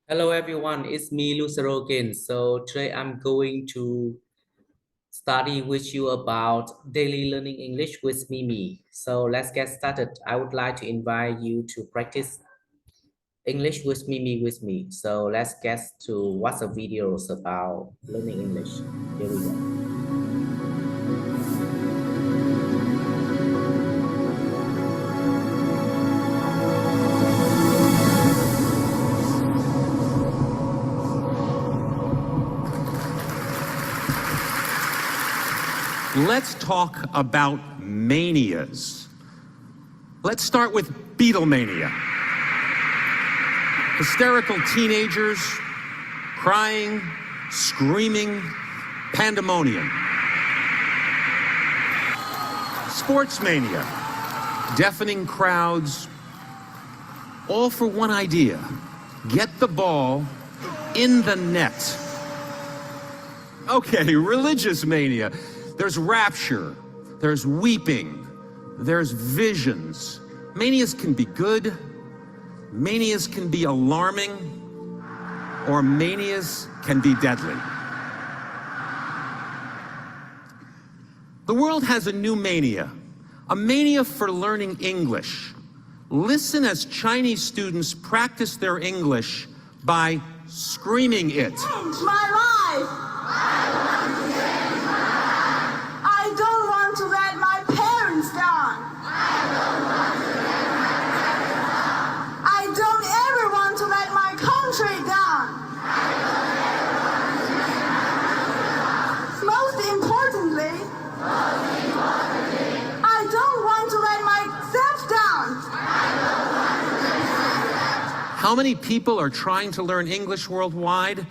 Hello everyone, it's me Lucero again. So today I'm going to study with you about daily learning English with Mimi. So let's get started. I would like to invite you to practice English with Mimi with me. So let's get to watch the videos about learning English. Here we go. Let's talk about manias. Let's start with Beatlemania. Hysterical teenagers, crying, screaming, pandemonium. Sports mania, deafening crowds, all for one idea: get the ball in the net. Okay, religious mania. There's rapture, there's weeping, there's visions. Manias can be good, manias can be alarming, or manias can be deadly. The world has a new mania, a mania for learning English. Listen as Chinese students practice their English by screaming it. Change my life! I don't want to let my parents down. I don't ever want to let my country down. Most importantly, I don't want to let myself down. How many people are trying to learn English worldwide?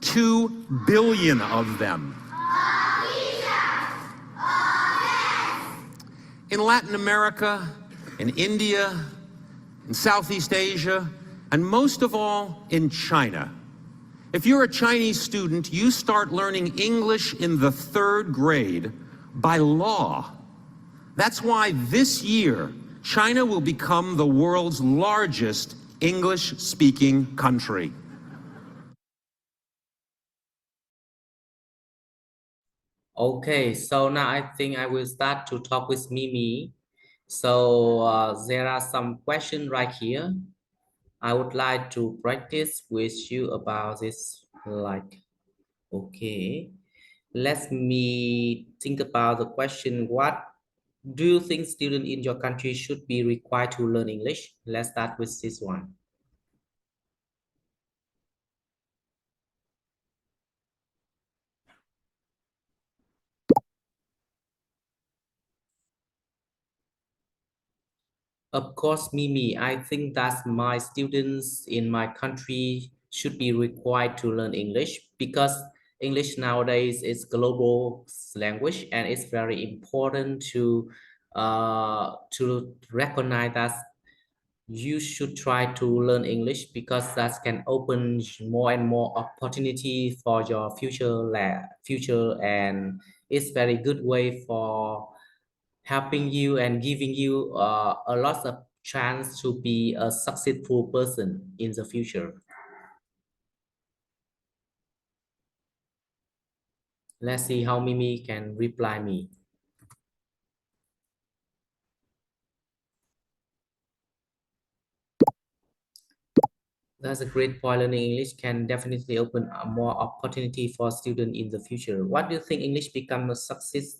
2 billion of them. In Latin America, in India, in Southeast Asia, and most of all, in China. If you're a Chinese student, you start learning English in the 3rd grade by law. That's why this year, China will become the world's largest English-speaking country. Okay, so now I think I will start to talk with Mimi. So there are some questions right here. I would like to practice with you about this. Okay, let me think about the question. What do you think students in your country should be required to learn English? Let's start with this one. Of course, Mimi, I think that my students in my country should be required to learn English because English nowadays is global language and it's very important to recognize that you should try to learn English because that can open more and more opportunity for your future, and it's very good way for helping you and giving you a lot of chance to be a successful person in the future. Let's see how Mimi can reply me. That's a great point. Learning English can definitely open more opportunity for students in the future. What do you think English become a success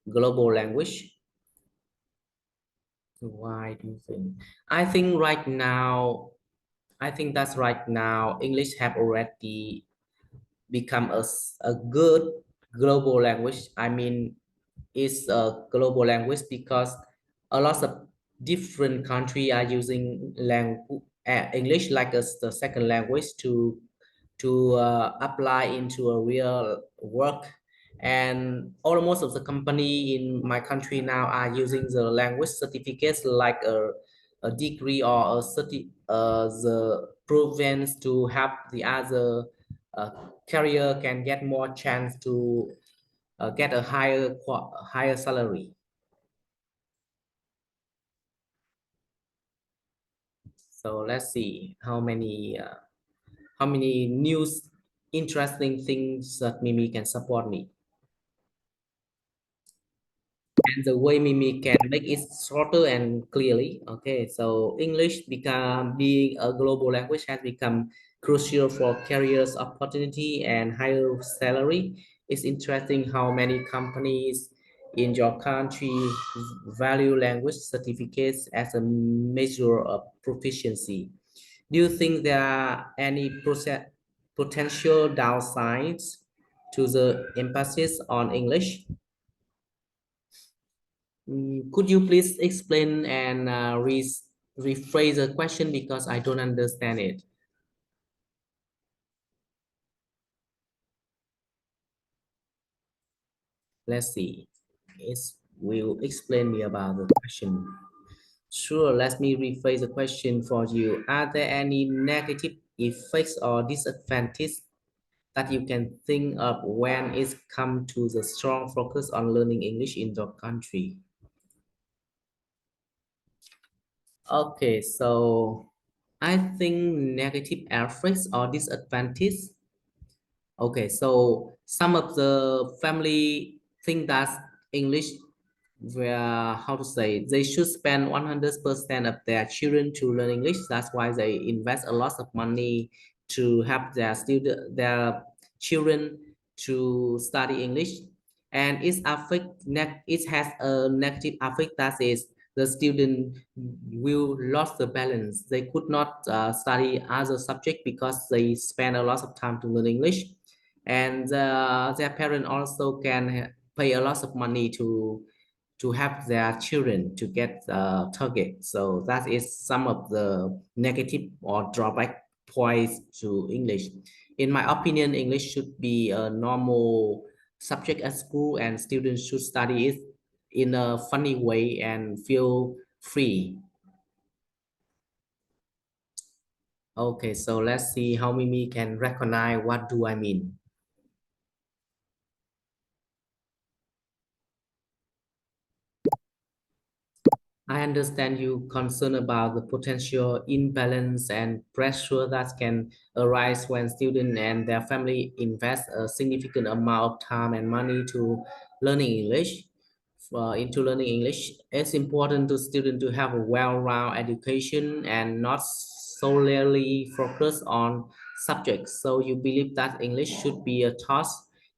global language? Why do you think? I think right now, I think that's right now, English have already become a good global language. I mean, it's a global language because a lot of different countries are using English like as the second language to apply into a real work, and almost of the company in my country now are using the language certificates like a degree or the province to help the other uh, career can get more chance to get a higher salary. So let's see how many how many news interesting things that Mimi can support me. And the way Mimi can make it shorter and clearly. Okay, so English become being a global language has become crucial for careers opportunity and higher salary. It's interesting how many companies in your country value language certificates as a measure of proficiency. Do you think there are any potential downsides to the emphasis on English? Could you please explain and rephrase the question because I don't understand it. Let's see. It's will explain me about the question. Sure, let me rephrase the question for you. Are there any negative effects or disadvantages that you can think of when it comes to the strong focus on learning English in your country? Okay, so I think negative effects or disadvantages. Okay, so some of the family think that English, where how to say, they should spend 100% of their children to learn English. That's why they invest a lot of money to have their children to study English, and it has a negative effect that is the student will lose the balance. They could not study other subject because they spend a lot of time to learn English, and their parent also can pay a lot of money to help their children to get the target. So that is some of the negative or drawback points to English. In my opinion, English should be a normal subject at school, and students should study it in a funny way and feel free. Okay, so let's see how Mimi can recognize what do I mean. I understand you concern about the potential imbalance and pressure that can arise when students and their family invest a significant amount of time and money to learning English. Into learning English, it's important to students to have a well-rounded education and not solely focus on subjects. So you believe that English should be a taught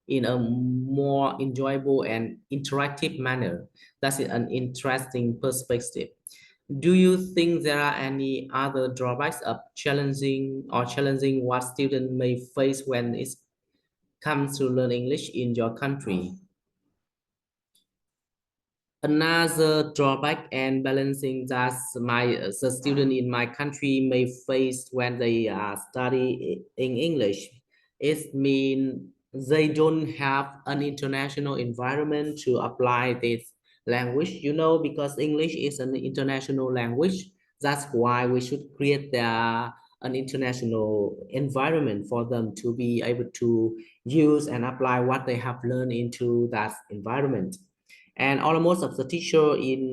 in a more enjoyable and interactive manner. That's an interesting perspective. Do you think there are any other drawbacks of challenging what students may face when it comes to learn English in your country? Another drawback and balancing that the student in my country may face when they study in English is mean they don't have an international environment to apply this language, because English is an international language. That's why we should create an international environment for them to be able to use and apply what they have learned into that environment. And almost of the teacher in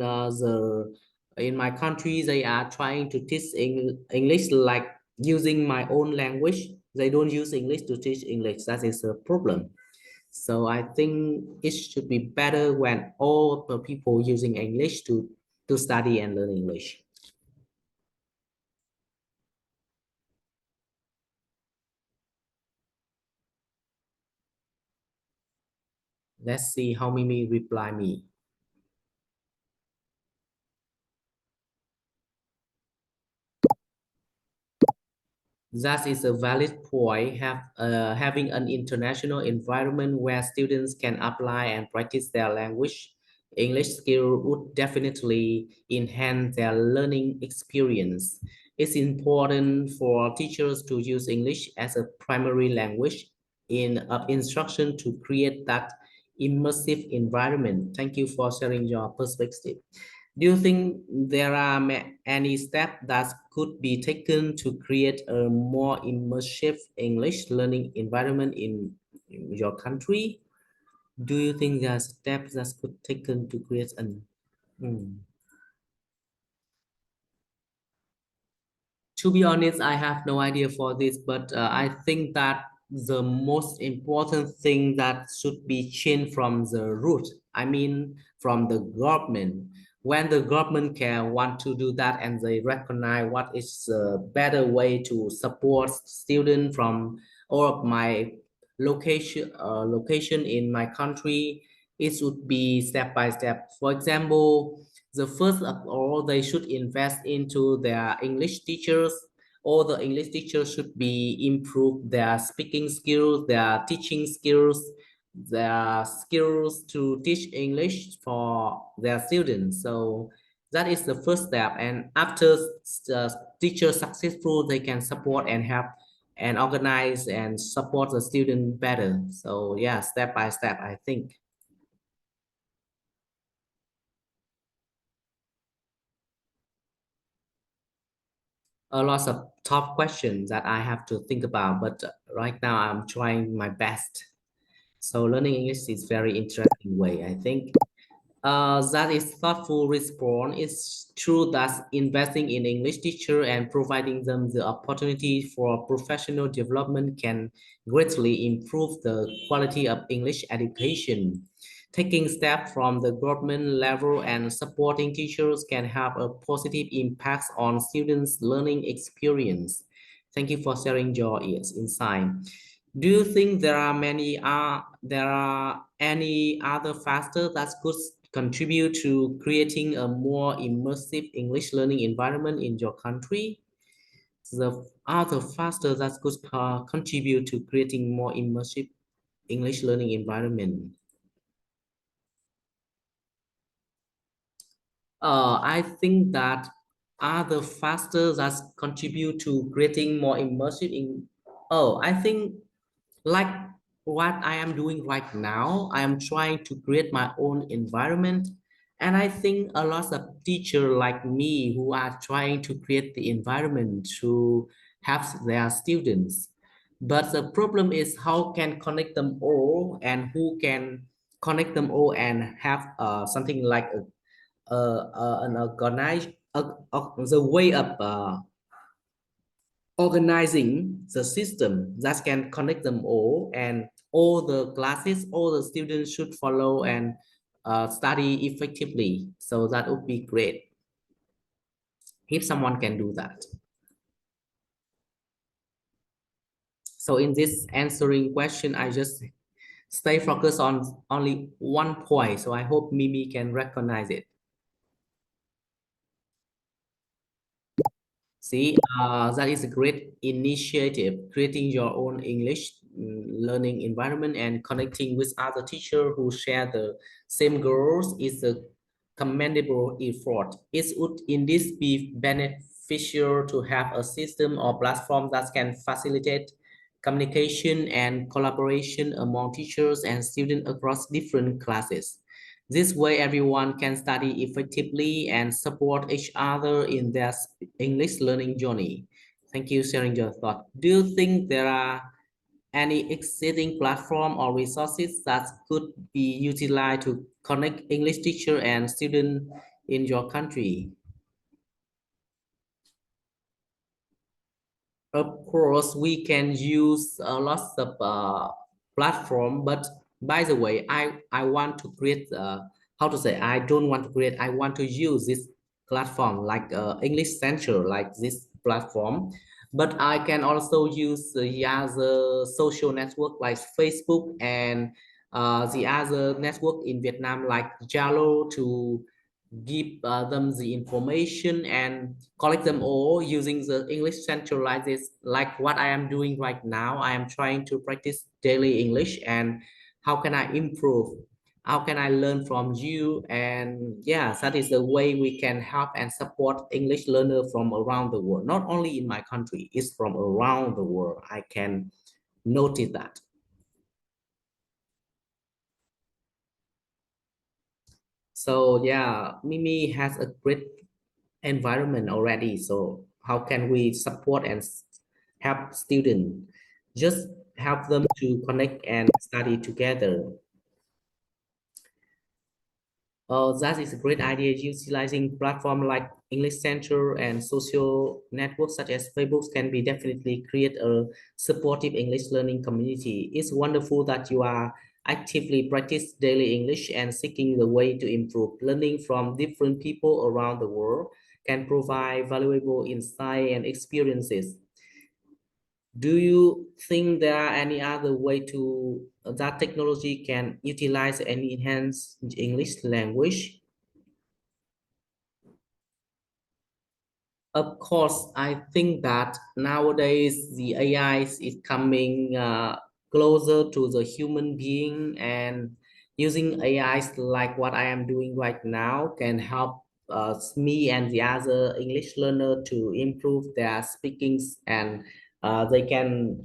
my country, they are trying to teach English like using my own language. They don't use English to teach English. That is a problem. So I think it should be better when all the people using English to study and learn English. Let's see how Mimi reply me. That is a valid point. Having an international environment where students can apply and practice their language, English skill would definitely enhance their learning experience. It's important for teachers to use English as a primary language in instruction to create that immersive environment. Thank you for sharing your perspective. Do you think there are any steps that could be taken to create a more immersive English learning environment in your country? Do you think there are steps that could taken to create an? Hmm. To be honest, I have no idea for this, but I think that the most important thing that should be changed from the root, I mean, from the government. When the government can want to do that and they recognize what is a better way to support students from all of my location in my country, it should be step by step. For example, the first of all, they should invest into their English teachers. All the English teachers should be improve their speaking skills, their teaching skills, their skills to teach English for their students. So that is the first step. And after the teacher successful, they can support and help and organize and support the student better. So yeah, step by step, I think. A lot of tough questions that I have to think about, but right now I'm trying my best. So learning English is very interesting way, I think. That is thoughtful response. It's true that investing in English teacher and providing them the opportunity for professional development can greatly improve the quality of English education. Taking steps from the government level and supporting teachers can have a positive impact on students' learning experience. Thank you for sharing your insight. Do you think there are any other factors that could contribute to creating a more immersive English learning environment in your country? The other factors that could contribute to creating more immersive English learning environment. I think that other factors that contribute to creating more immersive in. Oh, I think like what I am doing right now, I am trying to create my own environment. And I think a lot of teachers like me who are trying to create the environment to have their students. But the problem is how can connect them all and who can connect them all and have something like an organized the way of organizing the system that can connect them all and all the classes, all the students should follow and study effectively. So that would be great if someone can do that. So in this answering question, I just stay focused on only one point. So I hope Mimi can recognize it. See, that is a great initiative, creating your own English learning environment and connecting with other teachers who share the same goals is a commendable effort. It would indeed be beneficial to have a system or platform that can facilitate communication and collaboration among teachers and students across different classes. This way, everyone can study effectively and support each other in their English learning journey. Thank you for sharing your thought. Do you think there are any existing platform or resources that could be utilized to connect English teacher and student in your country? Of course, we can use lots of platform, but by the way, I want to create how to say I don't want to create. I want to use this platform like English Center, like this platform. But I can also use the other social network like Facebook and the other network in Vietnam like Zalo to give them the information and collect them all using the English centralized like what I am doing right now. I am trying to practice daily English and how can I improve? How can I learn from you? And yeah, that is the way we can help and support English learner from around the world. Not only in my country, it's from around the world. I can notice that. So yeah, Mimi has a great environment already. So how can we support and help students? Just help them to connect and study together. That is a great idea. Utilizing platform like English Center and social networks such as Facebook can be definitely create a supportive English learning community. It's wonderful that you are actively practice daily English and seeking the way to improve. Learning from different people around the world can provide valuable insight and experiences. Do you think there are any other way to that technology can utilize and enhance English language? Of course, I think that nowadays the AI is coming closer to the human being, and using AIs like what I am doing right now can help me and the other English learner to improve their speakings, and they can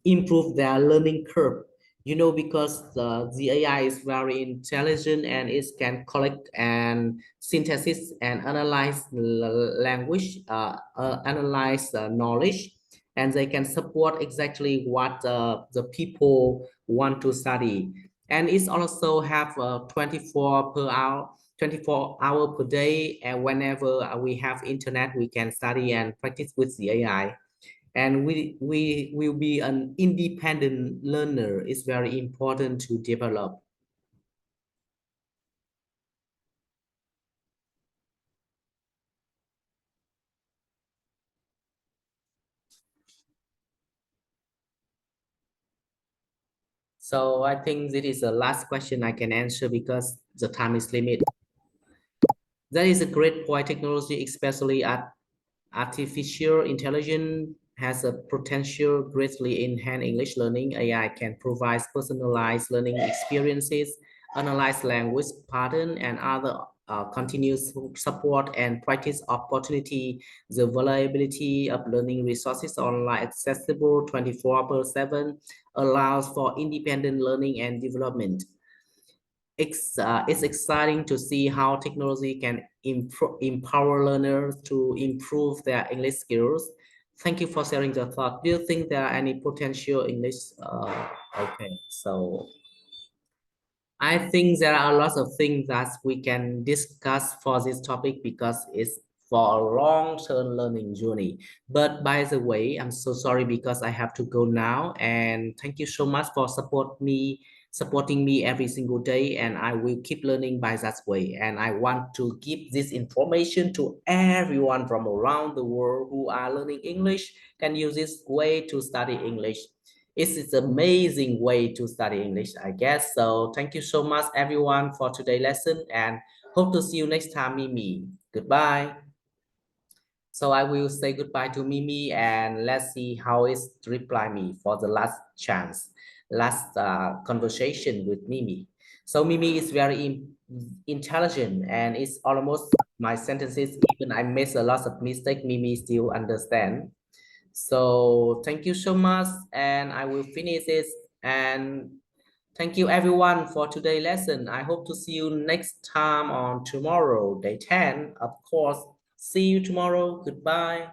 improve their learning curve. Because the AI is very intelligent and it can collect and synthesis and analyze language, analyze knowledge, and they can support exactly what the people want to study. And it's also have 24 hour per day, and whenever we have internet, we can study and practice with the AI. And we will be an independent learner. It's very important to develop. So I think this is the last question I can answer because the time is limited. That is a great point. Technology, especially at artificial intelligence, has a potential greatly enhance English learning. AI can provide personalized learning experiences, analyze language pattern, and other continuous support and practice opportunity. The availability of learning resources online accessible 24/7 allows for independent learning and development. It's exciting to see how technology can empower learners to improve their English skills. Thank you for sharing your thought. Do you think there are any potential English? Okay, so I think there are lots of things that we can discuss for this topic because it's for a long-term learning journey. But by the way, I'm so sorry because I have to go now. And thank you so much for supporting me every single day. And I will keep learning by that way. And I want to give this information to everyone from around the world who are learning English can use this way to study English. It's an amazing way to study English, I guess. So thank you so much, everyone, for today's lesson, and hope to see you next time, Mimi. Goodbye. So I will say goodbye to Mimi, and let's see how it's reply me for the last chance, last conversation with Mimi. So Mimi is very intelligent, and it's almost my sentences. Even I miss a lot of mistake, Mimi still understand. So thank you so much, and I will finish this. And thank you everyone for today's lesson. I hope to see you next time on tomorrow, day 10. Of course, see you tomorrow. Goodbye.